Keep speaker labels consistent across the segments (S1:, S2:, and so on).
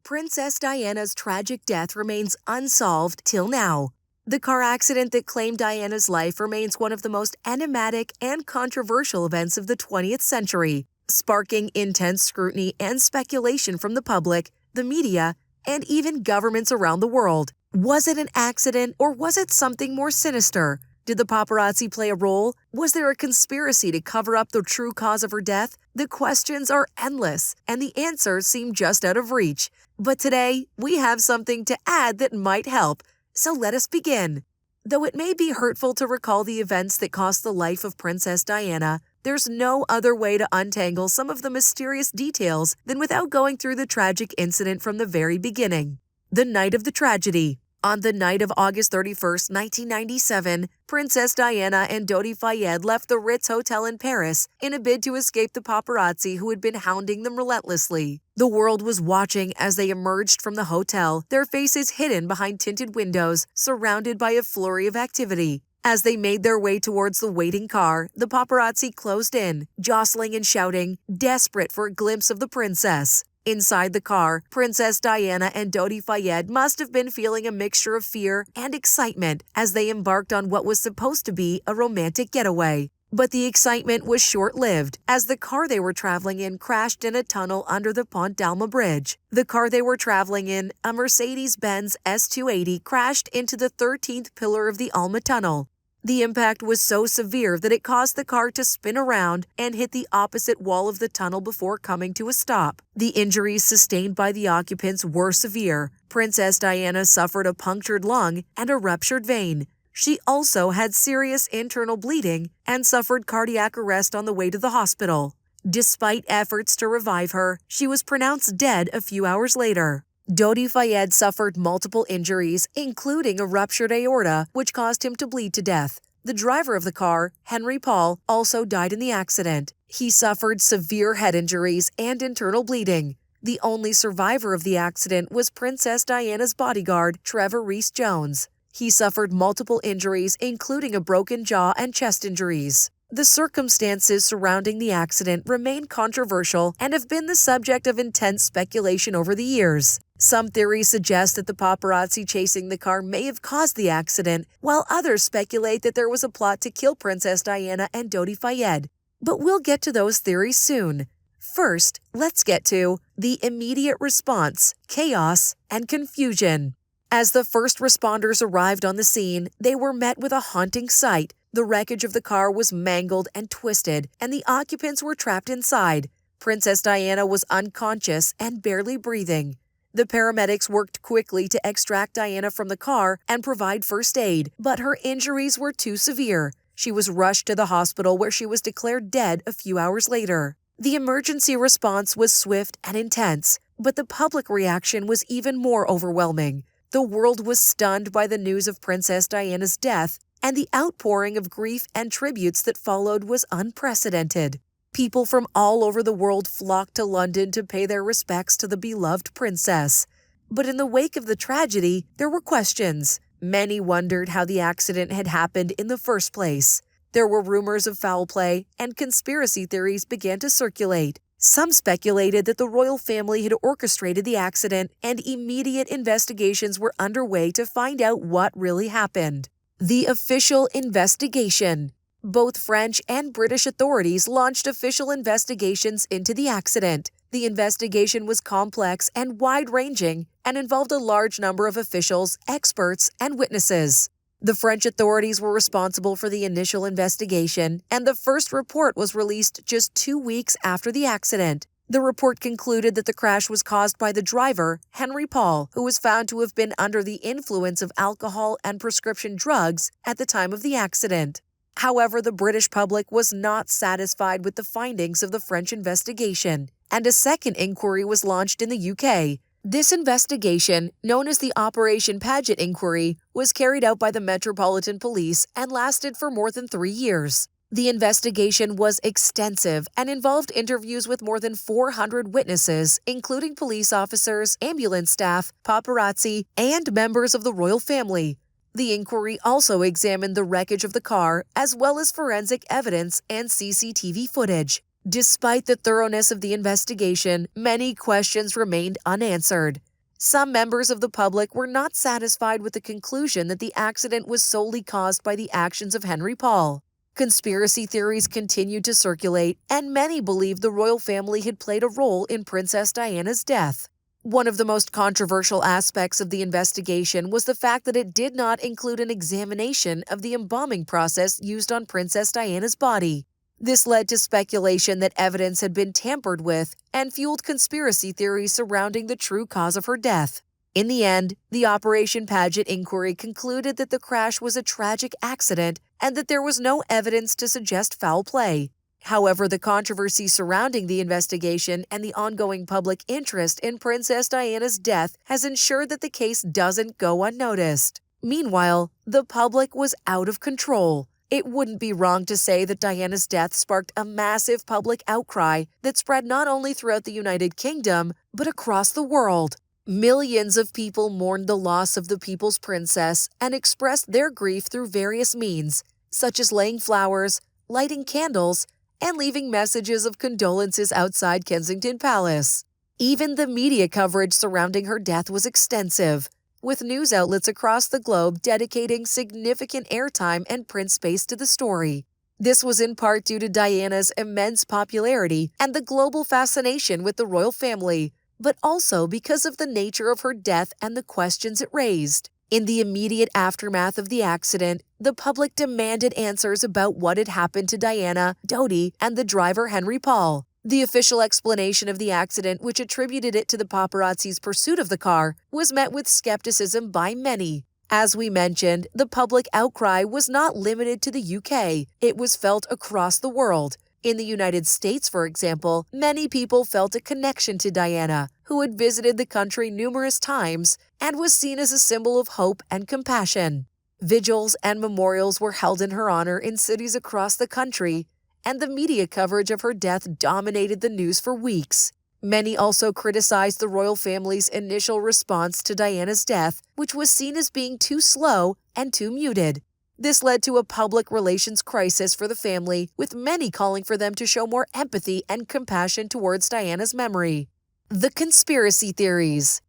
S1: Princess Diana's tragic death remains unsolved till now. The car accident that claimed Diana's life remains one of the most enigmatic and controversial events of the 20th century, sparking intense scrutiny and speculation from the public, the media, and even governments around the world. Was it an accident or was it something more sinister? Did the paparazzi play a role? Was there a conspiracy to cover up the true cause of her death? The questions are endless, and the answers seem just out of reach. But today, we have something to add that might help. So let us begin. Though it may be hurtful to recall the events that cost the life of Princess Diana, there's no other way to untangle some of the mysterious details than without going through the tragic incident from the very beginning. The night of the tragedy. On the night of August 31st, 1997, Princess Diana and Dodi Fayed left the Ritz Hotel in Paris in a bid to escape the paparazzi who had been hounding them relentlessly. The world was watching as they emerged from the hotel, their faces hidden behind tinted windows, surrounded by a flurry of activity. As they made their way towards the waiting car, the paparazzi closed in, jostling and shouting, desperate for a glimpse of the princess. Inside the car, Princess Diana and Dodi Fayed must have been feeling a mixture of fear and excitement as they embarked on what was supposed to be a romantic getaway. But the excitement was short-lived, as the car they were traveling in crashed in a tunnel under the Pont d'Alma Bridge. The car they were traveling in, a Mercedes-Benz S280, crashed into the 13th pillar of the Alma Tunnel. The impact was so severe that it caused the car to spin around and hit the opposite wall of the tunnel before coming to a stop. The injuries sustained by the occupants were severe. Princess Diana suffered a punctured lung and a ruptured vein. She also had serious internal bleeding and suffered cardiac arrest on the way to the hospital. Despite efforts to revive her, she was pronounced dead a few hours later. Dodi Fayed suffered multiple injuries, including a ruptured aorta, which caused him to bleed to death. The driver of the car, Henry Paul, also died in the accident. He suffered severe head injuries and internal bleeding. The only survivor of the accident was Princess Diana's bodyguard, Trevor Rees-Jones. He suffered multiple injuries, including a broken jaw and chest injuries. The circumstances surrounding the accident remain controversial and have been the subject of intense speculation over the years. Some theories suggest that the paparazzi chasing the car may have caused the accident, while others speculate that there was a plot to kill Princess Diana and Dodi Fayed. But we'll get to those theories soon. First, let's get to the immediate response, chaos, and confusion. As the first responders arrived on the scene, they were met with a haunting sight. The wreckage of the car was mangled and twisted, and the occupants were trapped inside. Princess Diana was unconscious and barely breathing. The paramedics worked quickly to extract Diana from the car and provide first aid, but her injuries were too severe. She was rushed to the hospital where she was declared dead a few hours later. The emergency response was swift and intense, but the public reaction was even more overwhelming. The world was stunned by the news of Princess Diana's death, and the outpouring of grief and tributes that followed was unprecedented. People from all over the world flocked to London to pay their respects to the beloved princess. But in the wake of the tragedy, there were questions. Many wondered how the accident had happened in the first place. There were rumors of foul play, and conspiracy theories began to circulate. Some speculated that the royal family had orchestrated the accident, and immediate investigations were underway to find out what really happened. The official investigation. Both French and British authorities launched official investigations into the accident. The investigation was complex and wide-ranging and involved a large number of officials, experts, and witnesses. The French authorities were responsible for the initial investigation, and the first report was released just 2 weeks after the accident. The report concluded that the crash was caused by the driver, Henry Paul, who was found to have been under the influence of alcohol and prescription drugs at the time of the accident. However, the British public was not satisfied with the findings of the French investigation, and a second inquiry was launched in the UK. This investigation, known as the Operation Paget Inquiry, was carried out by the Metropolitan Police and lasted for more than 3 years. The investigation was extensive and involved interviews with more than 400 witnesses, including police officers, ambulance staff, paparazzi, and members of the royal family. The inquiry also examined the wreckage of the car, as well as forensic evidence and CCTV footage. Despite the thoroughness of the investigation, many questions remained unanswered. Some members of the public were not satisfied with the conclusion that the accident was solely caused by the actions of Henry Paul. Conspiracy theories continued to circulate, and many believed the royal family had played a role in Princess Diana's death. One of the most controversial aspects of the investigation was the fact that it did not include an examination of the embalming process used on Princess Diana's body. This led to speculation that evidence had been tampered with and fueled conspiracy theories surrounding the true cause of her death. In the end, the Operation Paget inquiry concluded that the crash was a tragic accident and that there was no evidence to suggest foul play. However, the controversy surrounding the investigation and the ongoing public interest in Princess Diana's death has ensured that the case doesn't go unnoticed. Meanwhile, the public was out of control. It wouldn't be wrong to say that Diana's death sparked a massive public outcry that spread not only throughout the United Kingdom, but across the world. Millions of people mourned the loss of the people's princess and expressed their grief through various means, such as laying flowers, lighting candles, and leaving messages of condolences outside Kensington Palace. Even the media coverage surrounding her death was extensive, with news outlets across the globe dedicating significant airtime and print space to the story. This was in part due to Diana's immense popularity and the global fascination with the royal family, but also because of the nature of her death and the questions it raised. In the immediate aftermath of the accident, the public demanded answers about what had happened to Diana, Dodi, and the driver Henry Paul. The official explanation of the accident, which attributed it to the paparazzi's pursuit of the car, was met with skepticism by many. As we mentioned, the public outcry was not limited to the UK. It was felt across the world. In the United States, for example, many people felt a connection to Diana, who had visited the country numerous times and was seen as a symbol of hope and compassion. Vigils and memorials were held in her honor in cities across the country, and the media coverage of her death dominated the news for weeks. Many also criticized the royal family's initial response to Diana's death, which was seen as being too slow and too muted. This led to a public relations crisis for the family, with many calling for them to show more empathy and compassion towards Diana's memory. The conspiracy theories.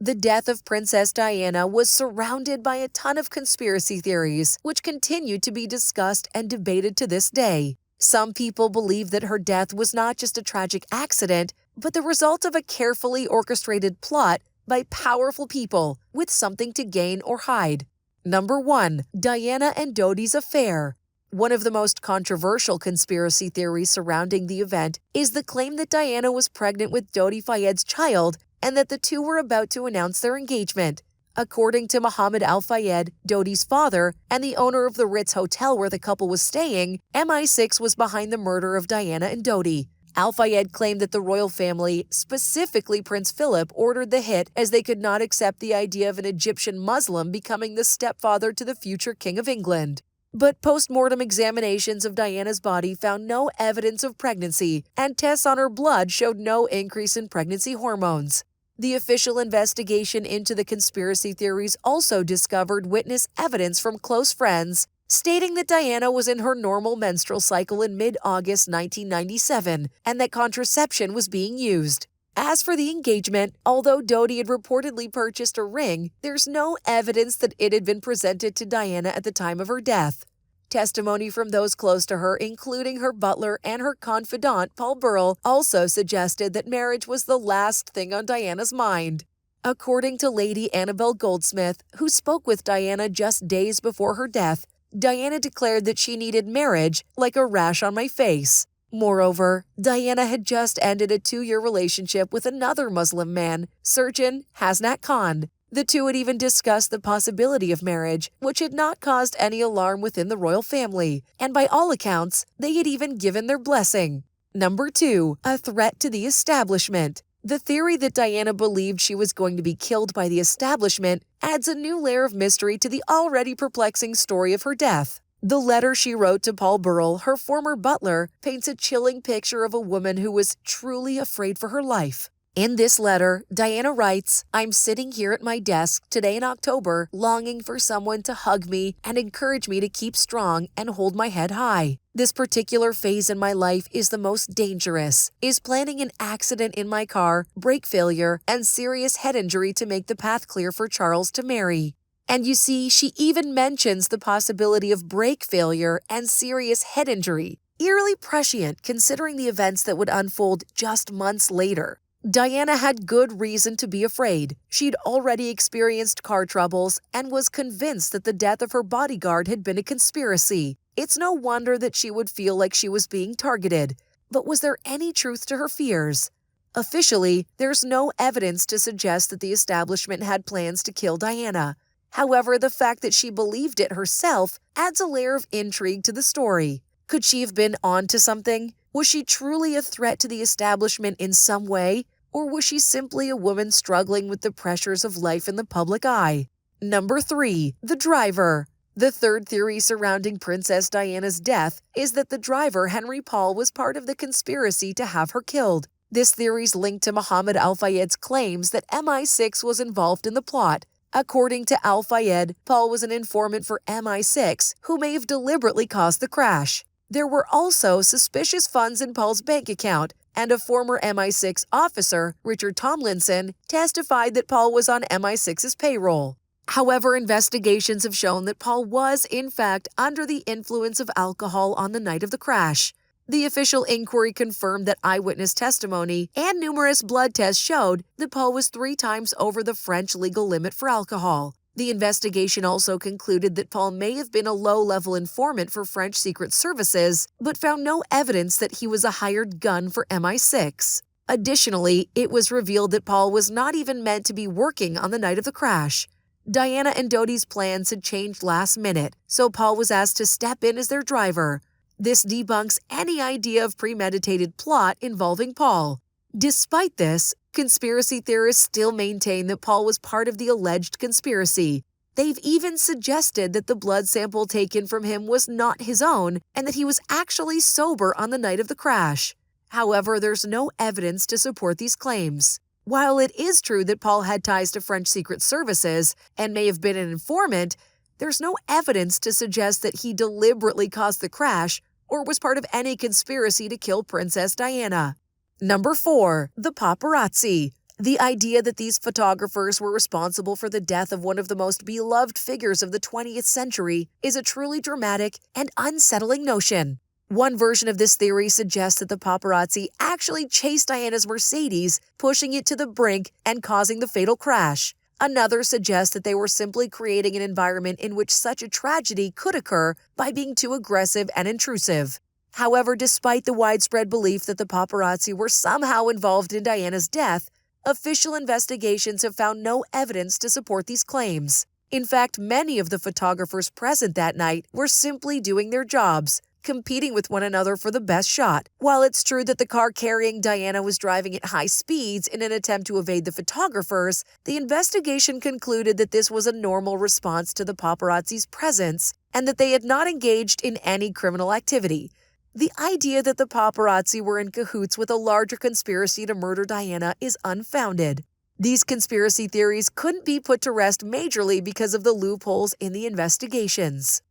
S1: The death of Princess Diana was surrounded by a ton of conspiracy theories, which continued to be discussed and debated to this day. Some people believe that her death was not just a tragic accident, but the result of a carefully orchestrated plot by powerful people with something to gain or hide. Number 1. Diana and Dodi's affair. One of the most controversial conspiracy theories surrounding the event is the claim that Diana was pregnant with Dodi Fayed's child and that the two were about to announce their engagement. According to Mohammed Al Fayed, Dodi's father, and the owner of the Ritz Hotel where the couple was staying, MI6 was behind the murder of Diana and Dodi. Al Fayed claimed that the royal family, specifically Prince Philip, ordered the hit as they could not accept the idea of an Egyptian Muslim becoming the stepfather to the future King of England. But post-mortem examinations of Diana's body found no evidence of pregnancy, and tests on her blood showed no increase in pregnancy hormones. The official investigation into the conspiracy theories also discovered witness evidence from close friends stating that Diana was in her normal menstrual cycle in mid-August 1997 and that contraception was being used. As for the engagement, although Dodi had reportedly purchased a ring, there's no evidence that it had been presented to Diana at the time of her death. Testimony from those close to her, including her butler and her confidant, Paul Burrell, also suggested that marriage was the last thing on Diana's mind. According to Lady Annabel Goldsmith, who spoke with Diana just days before her death, Diana declared that she needed marriage like a rash on my face. Moreover, Diana had just ended a 2-year relationship with another Muslim man, surgeon Hasnat Khan. The two had even discussed the possibility of marriage, which had not caused any alarm within the royal family, and by all accounts, they had even given their blessing. Number 2. A threat to the establishment. The theory that Diana believed she was going to be killed by the establishment adds a new layer of mystery to the already perplexing story of her death. The letter she wrote to Paul Burrell, her former butler, paints a chilling picture of a woman who was truly afraid for her life. In this letter, Diana writes, "I'm sitting here at my desk today in October, longing for someone to hug me and encourage me to keep strong and hold my head high. This particular phase in my life is the most dangerous, is planning an accident in my car, brake failure, and serious head injury to make the path clear for Charles to marry." And you see, she even mentions the possibility of brake failure and serious head injury, eerily prescient considering the events that would unfold just months later. Diana had good reason to be afraid. She'd already experienced car troubles and was convinced that the death of her bodyguard had been a conspiracy. It's no wonder that she would feel like she was being targeted. But was there any truth to her fears? Officially, there's no evidence to suggest that the establishment had plans to kill Diana. However, the fact that she believed it herself adds a layer of intrigue to the story. Could she have been onto something? Was she truly a threat to the establishment in some way? Or was she simply a woman struggling with the pressures of life in the public eye? Number 3. The driver. The third theory surrounding Princess Diana's death is that the driver, Henry Paul, was part of the conspiracy to have her killed. This theory's linked to Mohammed Al-Fayed's claims that MI6 was involved in the plot. According to Al-Fayed, Paul was an informant for MI6 who may have deliberately caused the crash. There were also suspicious funds in Paul's bank account, and a former MI6 officer, Richard Tomlinson, testified that Paul was on MI6's payroll. However, investigations have shown that Paul was, in fact, under the influence of alcohol on the night of the crash. The official inquiry confirmed that eyewitness testimony and numerous blood tests showed that Paul was 3 times over the French legal limit for alcohol. The investigation also concluded that Paul may have been a low-level informant for French Secret Services, but found no evidence that he was a hired gun for MI6. Additionally, it was revealed that Paul was not even meant to be working on the night of the crash. Diana and Dodi's plans had changed last minute, so Paul was asked to step in as their driver. This debunks any idea of premeditated plot involving Paul. Despite this, conspiracy theorists still maintain that Paul was part of the alleged conspiracy. They've even suggested that the blood sample taken from him was not his own and that he was actually sober on the night of the crash. However, there's no evidence to support these claims. While it is true that Paul had ties to French Secret Services and may have been an informant, there's no evidence to suggest that he deliberately caused the crash or was part of any conspiracy to kill Princess Diana. Number 4. The paparazzi. The idea that these photographers were responsible for the death of one of the most beloved figures of the 20th century is a truly dramatic and unsettling notion. One version of this theory suggests that the paparazzi actually chased Diana's Mercedes, pushing it to the brink and causing the fatal crash. Another suggests that they were simply creating an environment in which such a tragedy could occur by being too aggressive and intrusive. However, despite the widespread belief that the paparazzi were somehow involved in Diana's death, official investigations have found no evidence to support these claims. In fact, many of the photographers present that night were simply doing their jobs, competing with one another for the best shot. While it's true that the car carrying Diana was driving at high speeds in an attempt to evade the photographers, the investigation concluded that this was a normal response to the paparazzi's presence and that they had not engaged in any criminal activity. The idea that the paparazzi were in cahoots with a larger conspiracy to murder Diana is unfounded. These conspiracy theories couldn't be put to rest majorly because of the loopholes in the investigations.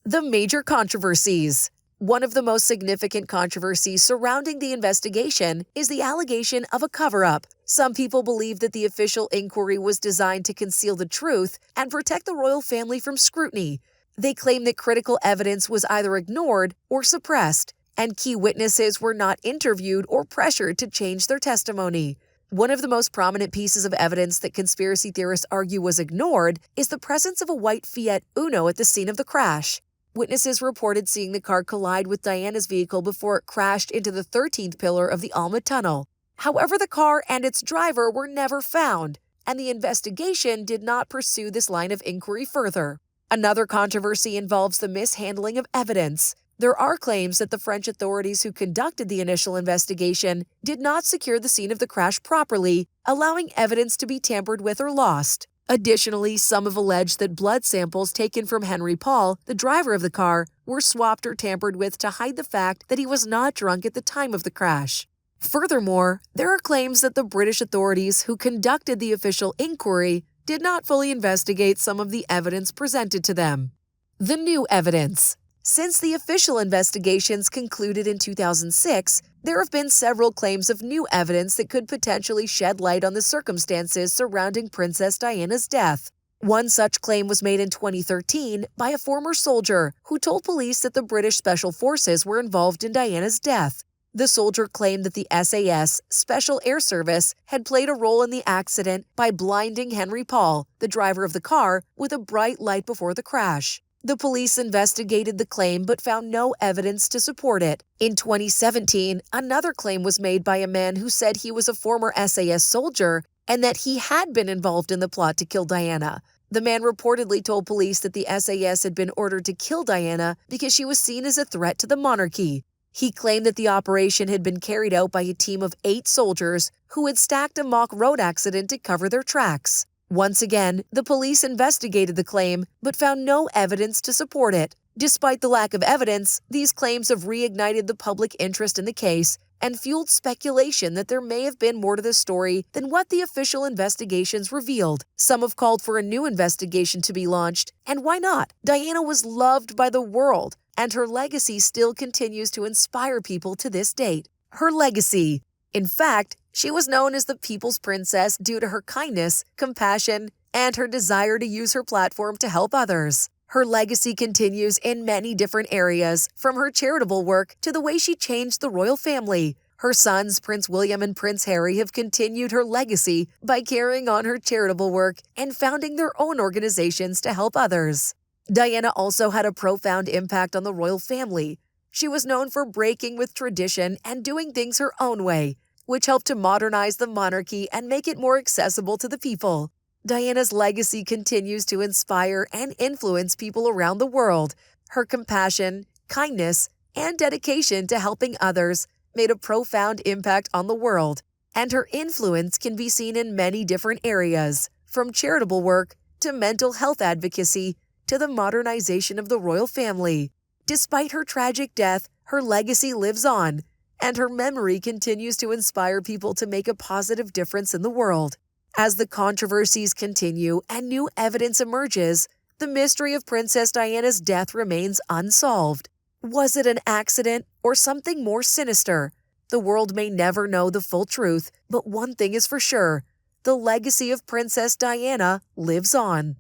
S1: The major controversies. One of the most significant controversies surrounding the investigation is the allegation of a cover-up. Some people believe that the official inquiry was designed to conceal the truth and protect the royal family from scrutiny. They claim that critical evidence was either ignored or suppressed, and key witnesses were not interviewed or pressured to change their testimony. One of the most prominent pieces of evidence that conspiracy theorists argue was ignored is the presence of a white Fiat Uno at the scene of the crash. Witnesses reported seeing the car collide with Diana's vehicle before it crashed into the 13th pillar of the Alma Tunnel. However, the car and its driver were never found, and the investigation did not pursue this line of inquiry further. Another controversy involves the mishandling of evidence. There are claims that the French authorities who conducted the initial investigation did not secure the scene of the crash properly, allowing evidence to be tampered with or lost. Additionally, some have alleged that blood samples taken from Henry Paul, the driver of the car, were swapped or tampered with to hide the fact that he was not drunk at the time of the crash. Furthermore, there are claims that the British authorities who conducted the official inquiry did not fully investigate some of the evidence presented to them. The new evidence. Since the official investigations concluded in 2006, there have been several claims of new evidence that could potentially shed light on the circumstances surrounding Princess Diana's death. One such claim was made in 2013 by a former soldier who told police that the British Special Forces were involved in Diana's death. The soldier claimed that the SAS, Special Air Service, had played a role in the accident by blinding Henry Paul, the driver of the car, with a bright light before the crash. The police investigated the claim but found no evidence to support it. In 2017, another claim was made by a man who said he was a former SAS soldier and that he had been involved in the plot to kill Diana. The man reportedly told police that the SAS had been ordered to kill Diana because she was seen as a threat to the monarchy. He claimed that the operation had been carried out by a team of 8 soldiers who had stacked a mock road accident to cover their tracks. Once again, the police investigated the claim but found no evidence to support it. Despite the lack of evidence, these claims have reignited the public interest in the case and fueled speculation that there may have been more to the story than what the official investigations revealed. Some have called for a new investigation to be launched, and why not? Diana was loved by the world, and her legacy still continues to inspire people to this date. Her legacy. In fact, she was known as the People's Princess due to her kindness, compassion, and her desire to use her platform to help others. Her legacy continues in many different areas, from her charitable work to the way she changed the royal family. Her sons, Prince William and Prince Harry, have continued her legacy by carrying on her charitable work and founding their own organizations to help others. Diana also had a profound impact on the royal family. She was known for breaking with tradition and doing things her own way, which helped to modernize the monarchy and make it more accessible to the people. Diana's legacy continues to inspire and influence people around the world. Her compassion, kindness, and dedication to helping others made a profound impact on the world, and her influence can be seen in many different areas, from charitable work to mental health advocacy to the modernization of the royal family. Despite her tragic death, her legacy lives on, and her memory continues to inspire people to make a positive difference in the world. As the controversies continue and new evidence emerges, the mystery of Princess Diana's death remains unsolved. Was it an accident or something more sinister? The world may never know the full truth, but one thing is for sure: the legacy of Princess Diana lives on.